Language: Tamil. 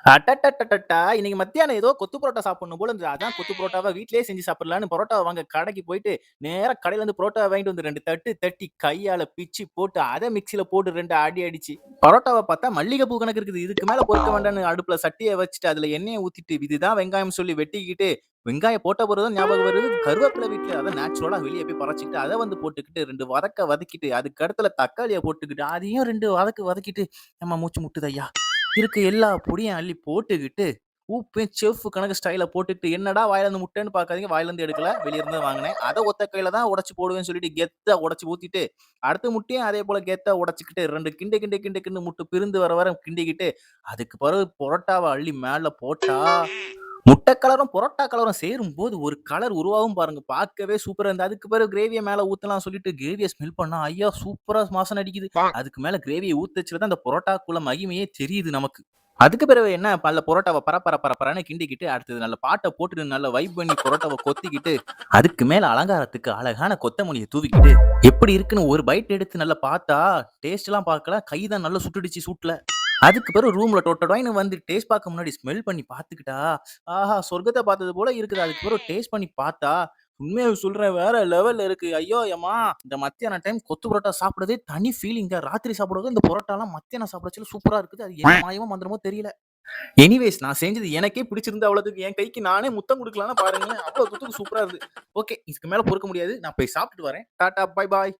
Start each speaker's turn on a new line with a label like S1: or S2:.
S1: அட்டட்டட்டட்டா! இன்னைக்கு மத்தியானம் ஏதோ கொத்து புரோட்டா சாப்பிடணும் போல இருந்தது. அதான் கொத்து புரோட்டாவ வீட்லயே செஞ்சு சாப்பிடலான்னு பரோட்டாவ வாங்க கடைக்கு போயிட்டு, நேரா கடையிலருந்து புரோட்டாவ வாங்கிட்டு வந்து 2 தட்டு தட்டி, கையால பிச்சு போட்டு, அத மிக்ஸில போட்டு 2 அடி அடிச்சு, பரோட்டாவ பார்த்தா மல்லிகை பூ கணக்கு இருக்குது. இதுக்கு மேல பொறுக்க வேண்டான்னு அடுப்புல சட்டிய வச்சுட்டு, அதுல எண்ணெய ஊத்திட்டு, இதுதான் வெங்காயம் சொல்லி வெட்டிக்கிட்டு, வெங்காயம் போட்ட பிறகு தான் ஞாபகம் வருது, கருவேப்பில வீட்ல அதான் நேச்சுரலா வெளிய போய் பறிச்சுக்கிட்டு, அத வந்து போட்டுக்கிட்டு, 2 வதக்கிட்டு, அதுக்கு அடுத்துல தக்காளிய போட்டுக்கிட்டு, அதையும் 2 வதக்கிட்டு, "எம்மா மூச்சு முட்டுது ஐயா!" இருக்க எல்லா பொடியும் அள்ளி போட்டுக்கிட்டு, உப்பையும் செஃப் கணக்கு ஸ்டைல்ல போட்டுக்கிட்டு, என்னடா வாயிலருந்து முட்டன்னு பார்க்காதீங்க. வாயிலருந்து எடுக்கல. வெளிய இருந்து தான் வாங்குனேன். அத ஒத்த கையில தான் உடைச்சு போடுவேன்னு சொல்லிட்டு கெத்தா உடைச்சு ஊத்திட்டு, அடுத்த முட்டையும் அதே போல கெத்தா உடைச்சுக்கிட்டு 2 கிண்டு முட்டு பிரிந்து வர வர கிண்டிக்கிட்டு, அதுக்கு பிறகு புரோட்டாவ அள்ளி மேல போட்டா, முட்டை கலரும், புரோட்டா கலரும் சேரும்போது ஒரு கலர் உருவாகும் பாருங்க. பார்க்கவே சூப்பரா இருந்தது. அதுக்கு பிறகு கிரேவிய மேல ஊத்தலாம்னு சொல்லிட்டு கிரேவிய ஸ்மெல் பண்ணா, ஐயா! சூப்பரா வாசனை அடிக்குது. அதுக்கு மேல கிரேவிய ஊத்தச்சுல தான் அந்த புரோட்டாக்குள்ள மகிமையே தெரியுது நமக்கு. அதுக்கு பிறகு என்ன பல்ல புரோட்டாவ பரன்னு கிண்டிக்கிட்டு, அடுத்தது நல்ல பாட்ட போட்டுட்டு நல்ல வைப் பண்ணி புரோட்டாவ கொத்திக்கிட்டு, அதுக்கு மேல அலங்காரத்துக்கு அழகான கொத்தமல்லிய தூவிக்கிட்டு, எப்படி இருக்குன்னு ஒரு பைட் எடுத்து நல்லா பார்த்தா, டேஸ்ட்லாம் பார்க்கல. கை தான் நல்லா சுட்டுடுச்சு சூட்ல. அதுக்கு பிறகு ரூம்ல டொடடொடன்னு வந்து டேஸ்ட் பார்க்க முன்னாடி ஸ்மெல் பண்ணி பார்த்துக்கிட்டா, ஆஹா! சொர்க்கத்த பார்த்தது போல இருக்குது. அதுக்கு பிறகு டேஸ்ட் பண்ணி பார்த்தா, உண்மைய சொல்றேன் வேற லெவல்ல இருக்கு. ஐயோ! எம்மா! இந்த மத்தியான டைம் கொத்து பரோட்டா சாப்பிடுறதே தனி ஃபீலிங்க. ராத்திரி சாப்பிடுறது இந்த பரோட்டாலாம் மத்தியானம் சாப்பிடச்சல சூப்பரா இருக்குது. அது என்ன மாயமோ மந்திரமோ தெரியல. எனிவேஸ் நான் செஞ்சது எனக்கே பிடிச்சிருந்து அவ்வளதுக்கு என் கைக்கு நானே முத்தம் குடுக்கலாம்னா பாருங்களேன். அவ்வளோ தூரத்துக்கு சூப்பரா இருக்கு. ஓகே. இதுக்கு மேல பொறுக்க முடியாது. நான் போய் சாப்பிட்டுட்டு வரேன். டாடா, பாய் பாய்.